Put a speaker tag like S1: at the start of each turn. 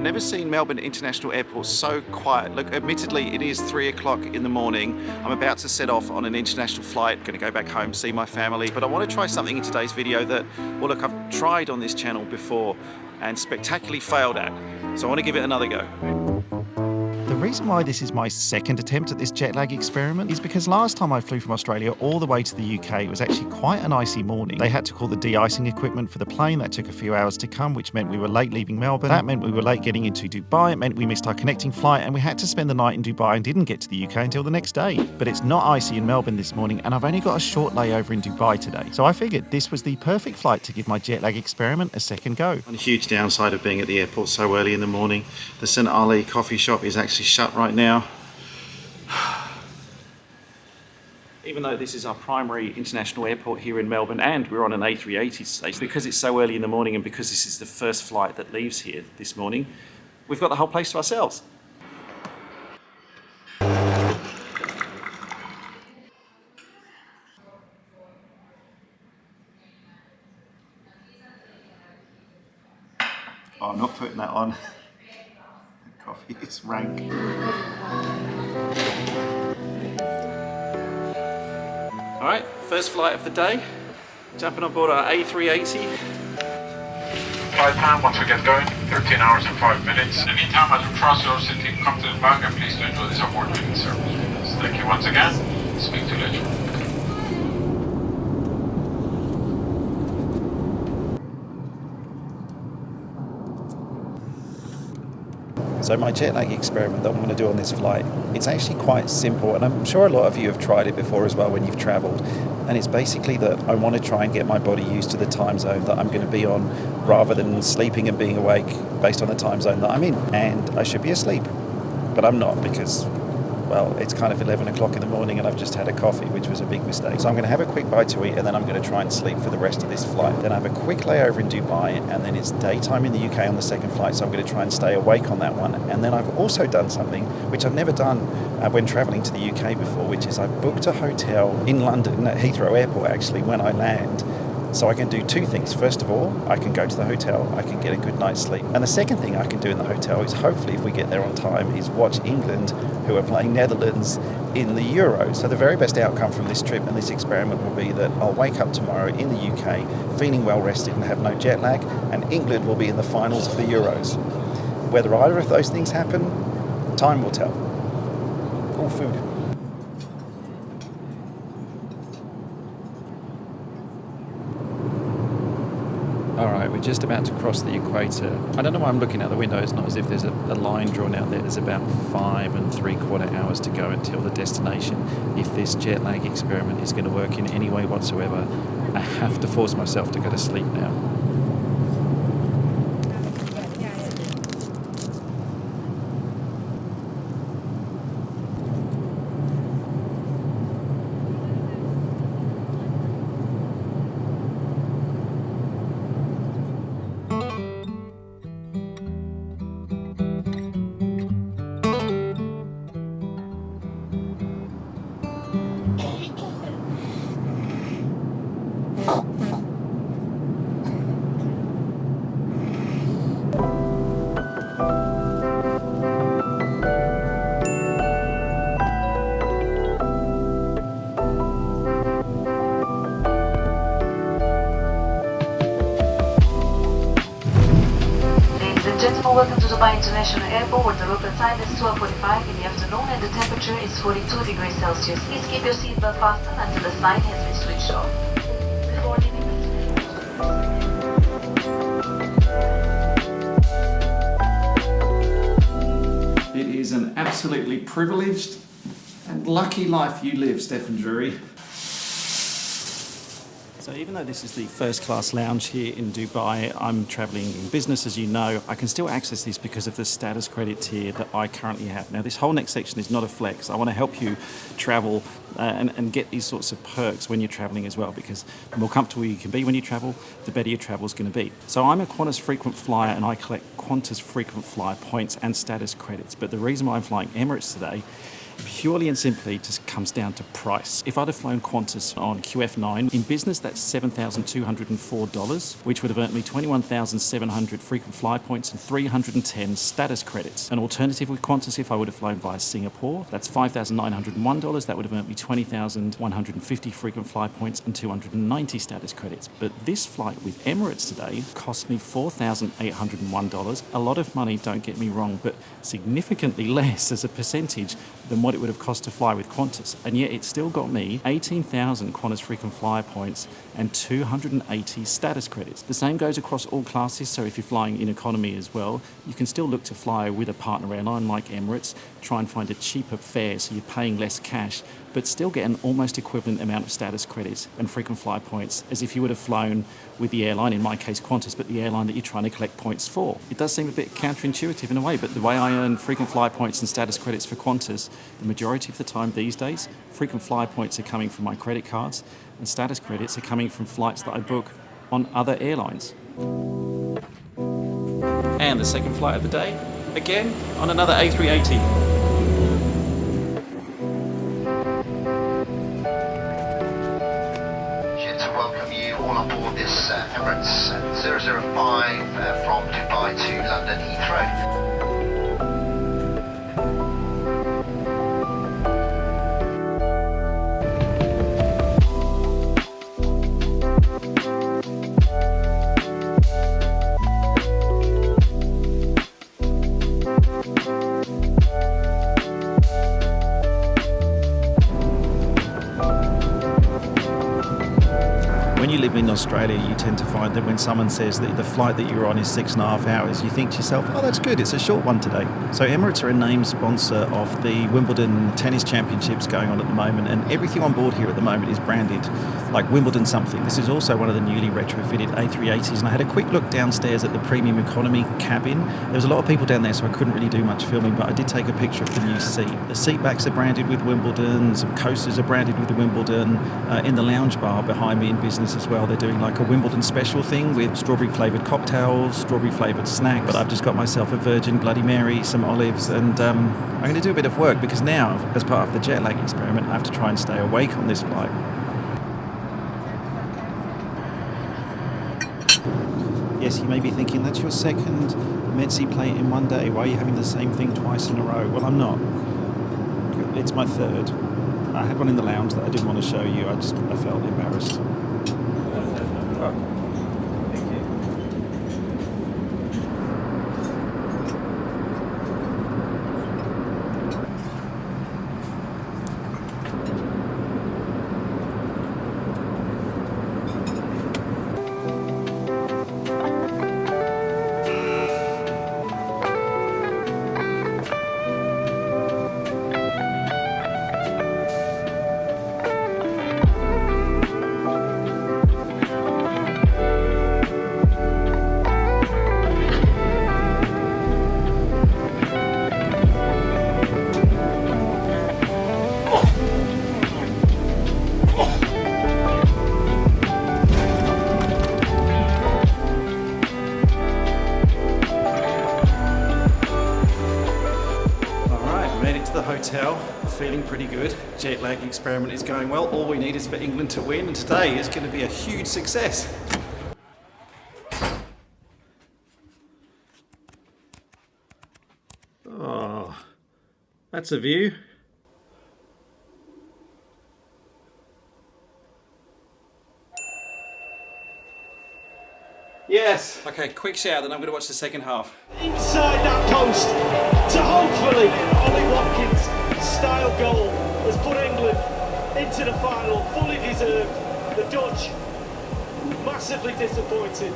S1: never seen Melbourne International Airport so quiet. Look, admittedly, it is 3 o'clock in the morning. I'm about to set off on an international flight, going to go back home, see my family, but I want to try something in today's video that, well, look, I've tried on this channel before and spectacularly failed at. So I want to give it another go. The reason why this is my second attempt at this jet lag experiment is because last time I flew from Australia all the way to the UK, it was actually quite an icy morning. They had to call the de-icing equipment for the plane. That took a few hours to come, which meant we were late leaving Melbourne. That meant we were late getting into Dubai. It meant we missed our connecting flight and we had to spend the night in Dubai and didn't get to the UK until the next day. But it's not icy in Melbourne this morning and I've only got a short layover in Dubai today. So I figured this was the perfect flight to give my jet lag experiment a second go. One huge downside of being at the airport so early in the morning, the St Ali coffee shop is actually shut right now. Even though this is our primary international airport here in Melbourne and we're on an A380 station, because it's so early in the morning and because this is the first flight that leaves here this morning, we've got the whole place to ourselves. Oh, I'm not putting that on. Coffee is rank. Alright, first flight of the day. Jumping on board our A380.
S2: Flight time once we get going, 13 hours and 5 minutes. In the meantime, as we cross your city, come to the back and please enjoy this award-winning service. Thank you once again. Speak to you later.
S1: So my jet lag experiment that I'm going to do on this flight, it's actually quite simple and I'm sure a lot of you have tried it before as well when you've travelled. And it's basically that I want to try and get my body used to the time zone that I'm going to be on rather than sleeping and being awake based on the time zone that I'm in. And I should be asleep, but I'm not because, well, it's kind of 11 o'clock in the morning and I've just had a coffee, which was a big mistake. So I'm going to have a quick bite to eat and then I'm going to try and sleep for the rest of this flight. Then I have a quick layover in Dubai and then it's daytime in the UK on the second flight, so I'm going to try and stay awake on that one. And then I've also done something which I've never done when travelling to the UK before, which is I've booked a hotel in London, at Heathrow Airport actually, when I land. So I can do two things. First of all, I can go to the hotel, I can get a good night's sleep. And the second thing I can do in the hotel is hopefully if we get there on time is watch England, who are playing Netherlands in the Euros. So the very best outcome from this trip and this experiment will be that I'll wake up tomorrow in the UK feeling well rested and have no jet lag, and England will be in the finals of the Euros. Whether either of those things happen, time will tell. All food. Alright, we're just about to cross the equator. I don't know why I'm looking out the window. It's not as if there's a line drawn out there. There's about 5 3/4 hours to go until the destination. If this jet lag experiment is going to work in any way whatsoever, I have to force myself to go to sleep now.
S3: Gentlemen, welcome to Dubai International Airport, where the local time is 12:45 in the afternoon and the temperature is 42 degrees Celsius. Please keep your seatbelt fastened until the sign has been switched off. Before leaving
S1: It is an absolutely privileged and lucky life you live, Stephen Drury. So even though this is the first class lounge here in Dubai, I'm travelling in business, as you know, I can still access this because of the status credit tier that I currently have. Now, this whole next section is not a flex. I want to help you travel and get these sorts of perks when you're travelling as well, because the more comfortable you can be when you travel, the better your travel is going to be. So I'm a Qantas Frequent Flyer and I collect Qantas Frequent Flyer points and status credits. But the reason why I'm flying Emirates today
S4: purely and simply just comes down to price. If I'd have flown Qantas on QF9, in business that's $7,204, which would have earned me 21,700 frequent fly points and 310 status credits. An alternative with Qantas, if I would have flown via Singapore, that's $5,901, that would have earned me 20,150 frequent fly points and 290 status credits. But this flight with Emirates today cost me $4,801. A lot of money, don't get me wrong, but significantly less as a percentage than what it would have cost to fly with Qantas. And yet it still got me 18,000 Qantas Frequent Flyer points and 280 status credits. The same goes across all classes, so if you're flying in economy as well, you can still look to fly with a partner airline like Emirates, try and find a cheaper fare so you're paying less cash, but still get an almost equivalent amount of status credits and frequent flyer points as if you would have flown with the airline, in my case Qantas, but the airline that you're trying to collect points for. It does seem a bit counterintuitive in a way, but the way I earn frequent flyer points and status credits for Qantas, the majority of the time these days, frequent flyer points are coming from my credit cards and status credits are coming from flights that I book on other airlines. And the second flight of the day, again on another A380.
S5: Welcome you all on board this Emirates 005 from Dubai to London Heathrow.
S1: When you live in Australia, you tend to find that when someone says that the flight that you're on is 6.5 hours, you think to yourself, oh, that's good, it's a short one today. So Emirates are a named sponsor of the Wimbledon Tennis Championships going on at the moment, and everything on board here at the moment is branded like Wimbledon something. This is also one of the newly retrofitted A380s, and I had a quick look downstairs at the premium economy cabin. There was a lot of people down there, so I couldn't really do much filming, but I did take a picture of the new seat. The seat backs are branded with Wimbledon, some coasters are branded with the Wimbledon. In the lounge bar behind me in business as well, they're doing like a Wimbledon special thing with strawberry flavoured cocktails, strawberry flavoured snacks. But I've just got myself a Virgin Bloody Mary, some olives, and I'm going to do a bit of work because now, as part of the jet lag experiment, I have to try and stay awake on this flight. Yes, you may be thinking, that's your second Medsi plate in one day. Why are you having the same thing twice in a row? Well, I'm not. It's my third. I had one in the lounge that I didn't want to show you. I felt embarrassed. Hotel, feeling pretty good. Jet lag experiment is going well. All we need is for England to win, and today is going to be a huge success. Oh, that's a view. Yes. Okay, quick shower, then I'm going to watch the second half.
S6: Inside that post to hopefully Ollie Watkins' style goal has put England into the final, fully deserved. The Dutch massively disappointed.